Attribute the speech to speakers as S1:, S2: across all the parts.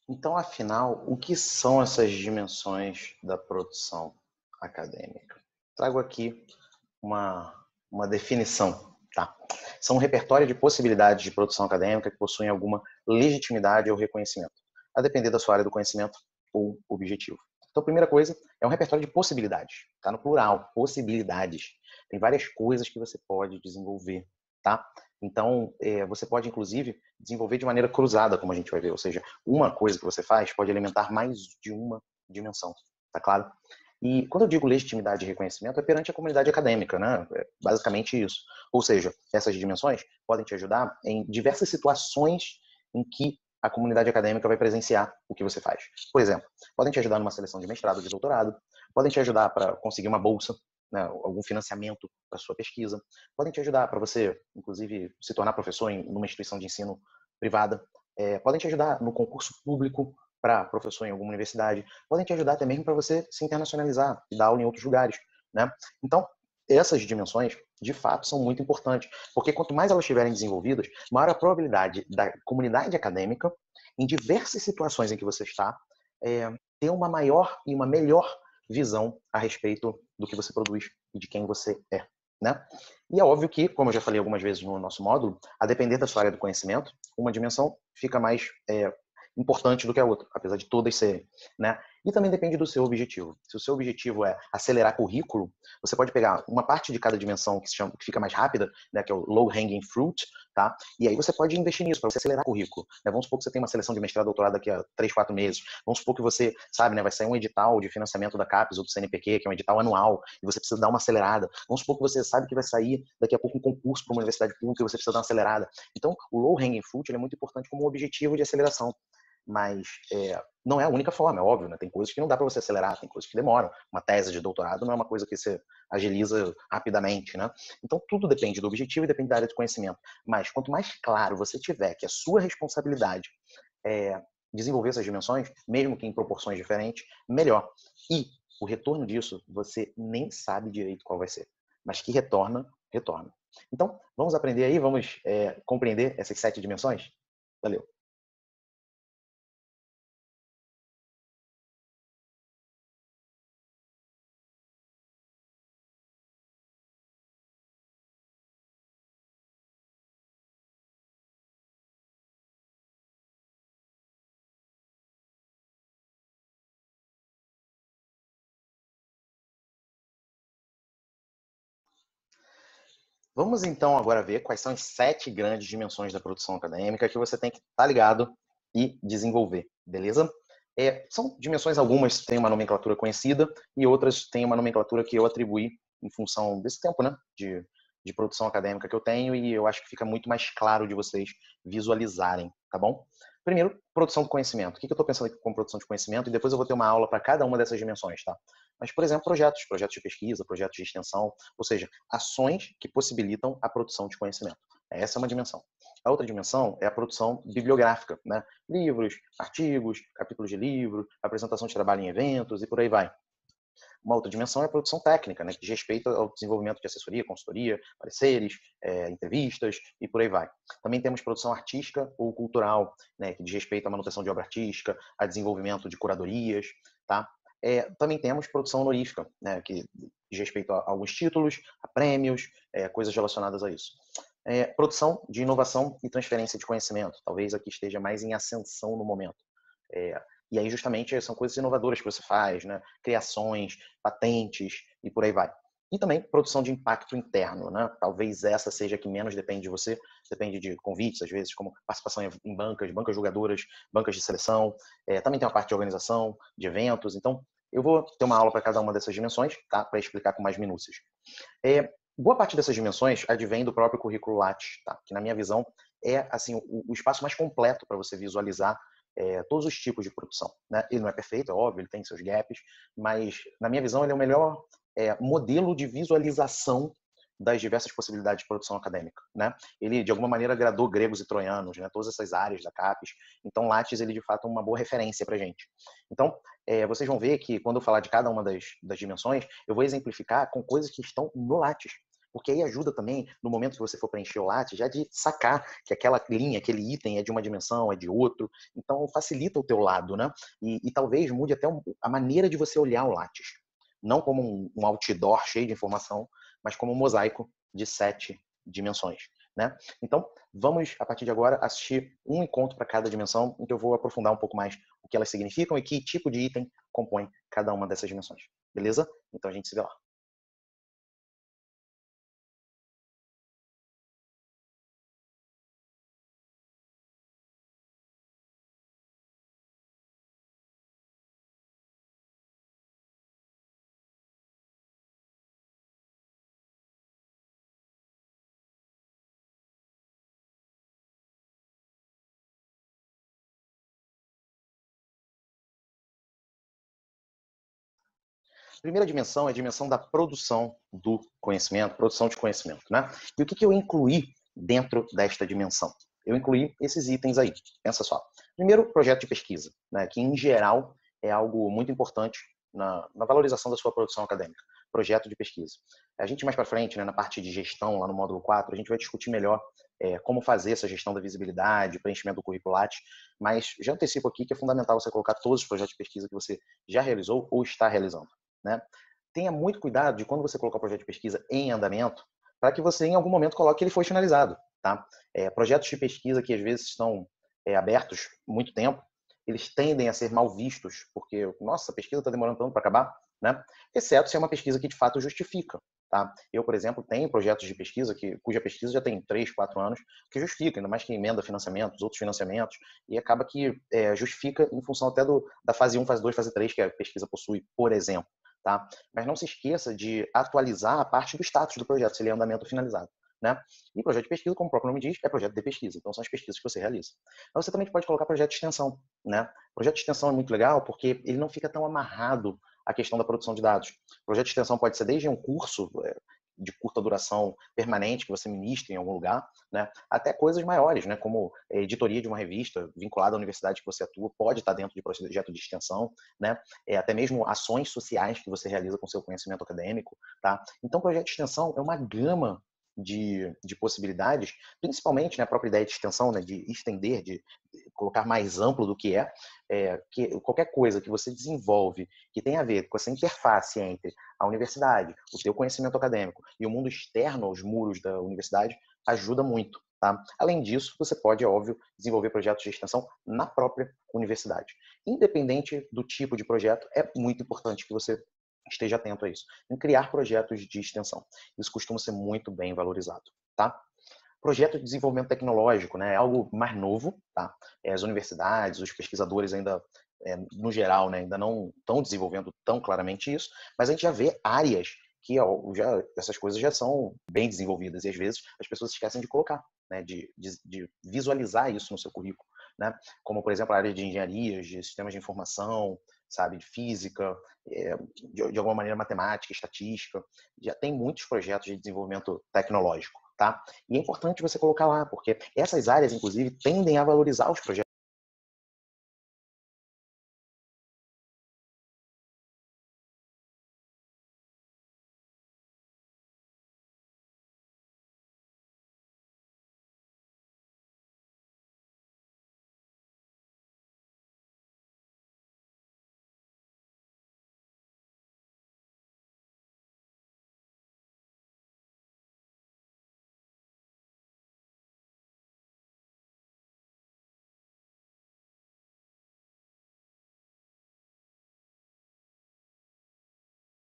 S1: Então, afinal, o que são essas dimensões da produção acadêmica? Trago aqui uma, uma definição, tá? São um repertório de possibilidades de produção acadêmica que possuem alguma legitimidade ou reconhecimento, a depender da sua área do conhecimento ou objetivo. Então, a primeira coisa é um repertório de possibilidades, tá? No plural, possibilidades. Tem várias coisas que você pode desenvolver, tá? Então, você pode, inclusive, desenvolver de maneira cruzada, como a gente vai ver, ou seja, uma coisa que você faz pode alimentar mais de uma dimensão, tá claro? E quando eu digo legitimidade e reconhecimento, é perante a comunidade acadêmica, né? É basicamente isso. Ou seja, essas dimensões podem te ajudar em diversas situações em que a comunidade acadêmica vai presenciar o que você faz. Por exemplo, podem te ajudar numa seleção de mestrado, de doutorado, podem te ajudar para conseguir uma bolsa, né, algum financiamento para sua pesquisa, podem te ajudar para você, inclusive, se tornar professor em uma instituição de ensino privada, podem te ajudar no concurso público para professor em alguma universidade, podem te ajudar até mesmo para você se internacionalizar e dar aula em outros lugares, né? Então, essas dimensões, de fato, são muito importantes, porque quanto mais elas estiverem desenvolvidas, maior a probabilidade da comunidade acadêmica, em diversas situações em que você está, ter uma maior e uma melhor visão a respeito do que você produz e de quem você é, né? E é óbvio que, como eu já falei algumas vezes no nosso módulo, a depender da sua área do conhecimento, uma dimensão fica mais importante do que a outra, apesar de todas serem, né? E também depende do seu objetivo. Se o seu objetivo é acelerar currículo, você pode pegar uma parte de cada dimensão que fica mais rápida, né, que é o low hanging fruit, tá? E aí você pode investir nisso para você acelerar currículo. Né? Vamos supor que você tem uma seleção de mestrado, doutorado daqui a 3, 4 meses. Vamos supor que você, sabe, né, vai sair um edital de financiamento da CAPES ou do CNPq, que é um edital anual, e você precisa dar uma acelerada. Vamos supor que você sabe que vai sair daqui a pouco um concurso para uma universidade pública e você precisa dar uma acelerada. Então, o low hanging fruit é muito importante como objetivo de aceleração. Mas não é a única forma, é óbvio, né? Tem coisas que não dá para você acelerar, tem coisas que demoram. Uma tese de doutorado não é uma coisa que você agiliza rapidamente, né? Então tudo depende do objetivo e depende da área de conhecimento. Mas quanto mais claro você tiver que a sua responsabilidade é desenvolver essas dimensões, mesmo que em proporções diferentes, melhor. E o retorno disso, você nem sabe direito qual vai ser. Mas que retorna, retorna. Então, vamos aprender aí, vamos compreender essas 7 dimensões? Valeu! Vamos então agora ver quais são as 7 grandes dimensões da produção acadêmica que você tem que estar ligado e desenvolver, beleza? São dimensões, algumas têm uma nomenclatura conhecida e outras têm uma nomenclatura que eu atribuí em função desse tempo, né, de produção acadêmica que eu tenho, e eu acho que fica muito mais claro de vocês visualizarem, tá bom? Primeiro, produção do conhecimento. O que eu estou pensando aqui com produção de conhecimento? E depois eu vou ter uma aula para cada uma dessas dimensões, tá? Mas, por exemplo, projetos de pesquisa, projetos de extensão, ou seja, ações que possibilitam a produção de conhecimento. Essa é uma dimensão. A outra dimensão é a produção bibliográfica, né? Livros, artigos, capítulos de livro, apresentação de trabalho em eventos e por aí vai. Uma outra dimensão é a produção técnica, né, que diz respeito ao desenvolvimento de assessoria, consultoria, pareceres, entrevistas e por aí vai. Também temos produção artística ou cultural, né, que diz respeito à manutenção de obra artística, a desenvolvimento de curadorias, tá? Também temos produção honorífica, né, que diz respeito a alguns títulos, a prêmios, coisas relacionadas a isso. Produção de inovação e transferência de conhecimento, talvez aqui esteja mais em ascensão no momento. E aí justamente são coisas inovadoras que você faz, né? Criações, patentes e por aí vai. E também produção de impacto interno, né? Talvez essa seja a que menos depende de você, depende de convites, às vezes, como participação em bancas julgadoras, bancas de seleção, também tem uma parte de organização, de eventos, então eu vou ter uma aula para cada uma dessas dimensões, tá? Para explicar com mais minúcias. Boa parte dessas dimensões advém do próprio currículo Lattes, tá? Que na minha visão é assim o espaço mais completo para você visualizar todos os tipos de produção, né? Ele não é perfeito, é óbvio, ele tem seus gaps, mas na minha visão ele é o melhor modelo de visualização das diversas possibilidades de produção acadêmica, né? Ele de alguma maneira agradou gregos e troianos, né? Todas essas áreas da CAPES. Então Lattes ele de fato é uma boa referência para gente. Então vocês vão ver que quando eu falar de cada uma das dimensões, eu vou exemplificar com coisas que estão no Lattes. Porque aí ajuda também, no momento que você for preencher o Lattes, já de sacar que aquela linha, aquele item é de uma dimensão, é de outro. Então, facilita o teu lado, né? E talvez mude até a maneira de você olhar o Lattes. Não como um outdoor cheio de informação, mas como um mosaico de 7 dimensões, né? Então, vamos, a partir de agora, assistir um encontro para cada dimensão, em que eu vou aprofundar um pouco mais o que elas significam e que tipo de item compõe cada uma dessas dimensões. Beleza? Então a gente se vê lá. Primeira dimensão é a dimensão da produção do conhecimento, produção de conhecimento, né? E o que eu incluí dentro desta dimensão? Eu incluí esses itens aí. Pensa só. Primeiro, projeto de pesquisa, né? Que em geral é algo muito importante na valorização da sua produção acadêmica. Projeto de pesquisa. A gente mais para frente, né, na parte de gestão, lá no módulo 4, a gente vai discutir melhor como fazer essa gestão da visibilidade, preenchimento do currículo Lattes, mas já antecipo aqui que é fundamental você colocar todos os projetos de pesquisa que você já realizou ou está realizando, né? Tenha muito cuidado de quando você colocar o projeto de pesquisa em andamento, para que você em algum momento coloque que ele foi finalizado, tá? Projetos de pesquisa que às vezes estão abertos muito tempo, eles tendem a ser mal vistos, porque, nossa, a pesquisa está demorando tanto para acabar, né? Exceto se é uma pesquisa que de fato justifica, tá? Eu, por exemplo, tenho projetos de pesquisa cuja pesquisa já tem 3, 4 anos, que justifica, ainda mais que emenda financiamentos, outros financiamentos, e acaba que justifica em função até da fase 1, fase 2, fase 3 que a pesquisa possui, por exemplo. Tá? Mas não se esqueça de atualizar a parte do status do projeto, se ele é andamento finalizado. Né? E projeto de pesquisa, como o próprio nome diz, é projeto de pesquisa. Então, são as pesquisas que você realiza. Mas você também pode colocar projeto de extensão. Né? Projeto de extensão é muito legal porque ele não fica tão amarrado à questão da produção de dados. Projeto de extensão pode ser desde um curso de curta duração permanente que você ministra em algum lugar, né? Até coisas maiores, né? Como editoria de uma revista vinculada à universidade que você atua, pode estar dentro de projeto de extensão, né? Até mesmo ações sociais que você realiza com seu conhecimento acadêmico, tá? Então, projeto de extensão é uma gama de possibilidades, principalmente na própria ideia de extensão, né, de estender, de colocar mais amplo do que que qualquer coisa que você desenvolve que tem a ver com essa interface entre a universidade, o teu conhecimento acadêmico e o mundo externo aos muros da universidade, ajuda muito. Tá? Além disso, você pode, é óbvio, desenvolver projetos de extensão na própria universidade. Independente do tipo de projeto, é muito importante que você esteja atento a isso, em criar projetos de extensão. Isso costuma ser muito bem valorizado, tá? Projeto de desenvolvimento tecnológico, né? É algo mais novo, tá? As universidades, os pesquisadores ainda, no geral, né, ainda não estão desenvolvendo tão claramente isso, mas a gente já vê áreas que essas coisas já são bem desenvolvidas e às vezes as pessoas esquecem de colocar, né, de visualizar isso no seu currículo, né? Como, por exemplo, a área de engenharias, de sistemas de informação, sabe, de física, de alguma maneira matemática, estatística, já tem muitos projetos de desenvolvimento tecnológico, tá? E é importante você colocar lá, porque essas áreas, inclusive, tendem a valorizar os projetos.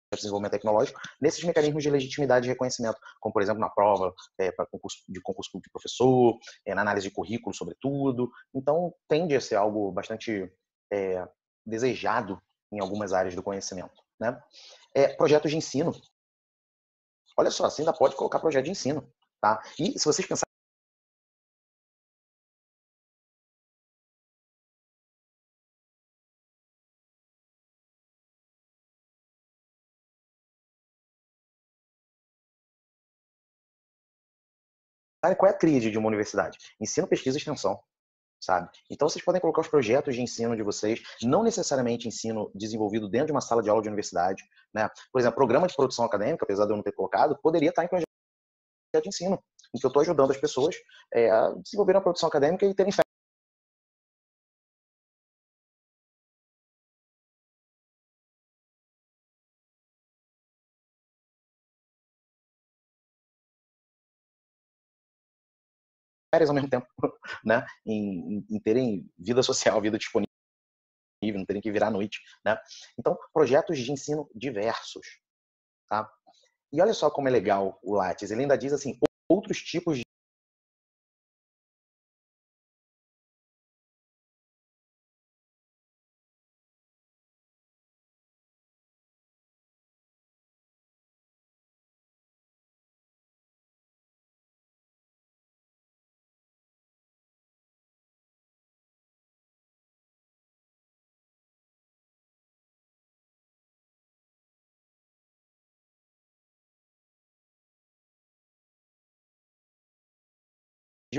S1: De desenvolvimento tecnológico, nesses mecanismos de legitimidade e reconhecimento, como, por exemplo, na prova para concurso de professor, na análise de currículo, sobretudo. Então, tende a ser algo bastante desejado em algumas áreas do conhecimento. Né? Projetos de ensino. Olha só, você ainda pode colocar projeto de ensino. Tá? E se vocês pensarem qual é a tríade de uma universidade? Ensino, pesquisa e extensão. Sabe? Então, vocês podem colocar os projetos de ensino de vocês, não necessariamente ensino desenvolvido dentro de uma sala de aula de universidade. Né? Por exemplo, programa de produção acadêmica, apesar de eu não ter colocado, poderia estar em projeto de ensino, em que eu estou ajudando as pessoas a desenvolverem a produção acadêmica e terem férias ao mesmo tempo, né? Em terem vida social, vida disponível, não terem que virar à noite, né? Então, projetos de ensino diversos, tá? E olha só como é legal o Lattes, ele ainda diz assim, outros tipos de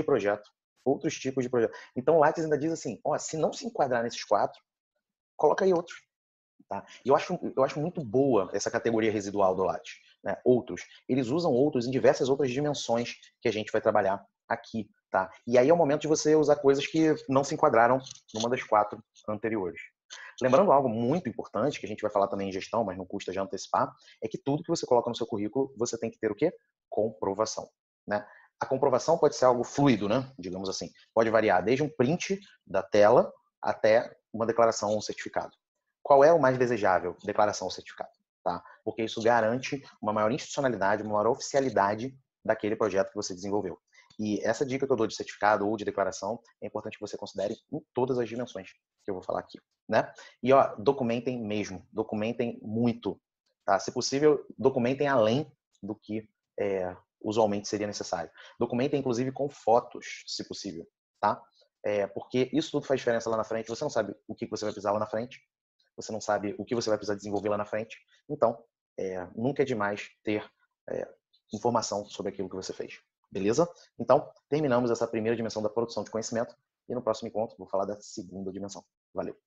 S1: projeto, outros tipos de projeto. Então o Lattes ainda diz assim, ó, se não se enquadrar nesses 4, coloca aí outros. Tá? E eu acho muito boa essa categoria residual do Lattes. Né? Outros. Eles usam outros em diversas outras dimensões que a gente vai trabalhar aqui. Tá? E aí é o momento de você usar coisas que não se enquadraram numa das 4 anteriores. Lembrando algo muito importante, que a gente vai falar também em gestão, mas não custa já antecipar, é que tudo que você coloca no seu currículo, você tem que ter o quê? Comprovação. Né? A comprovação pode ser algo fluido, né? Digamos assim. Pode variar desde um print da tela até uma declaração ou um certificado. Qual é o mais desejável? Declaração ou certificado. Tá? Porque isso garante uma maior institucionalidade, uma maior oficialidade daquele projeto que você desenvolveu. E essa dica que eu dou de certificado ou de declaração é importante que você considere em todas as dimensões que eu vou falar aqui. Né? E ó, documentem mesmo, documentem muito. Tá? Se possível, documentem além do que usualmente seria necessário. Documentem, inclusive, com fotos, se possível. Tá? Porque isso tudo faz diferença lá na frente. Você não sabe o que você vai precisar lá na frente. Você não sabe o que você vai precisar desenvolver lá na frente. Então, nunca é demais ter informação sobre aquilo que você fez. Beleza? Então, terminamos essa primeira dimensão da produção de conhecimento e no próximo encontro vou falar da segunda dimensão. Valeu!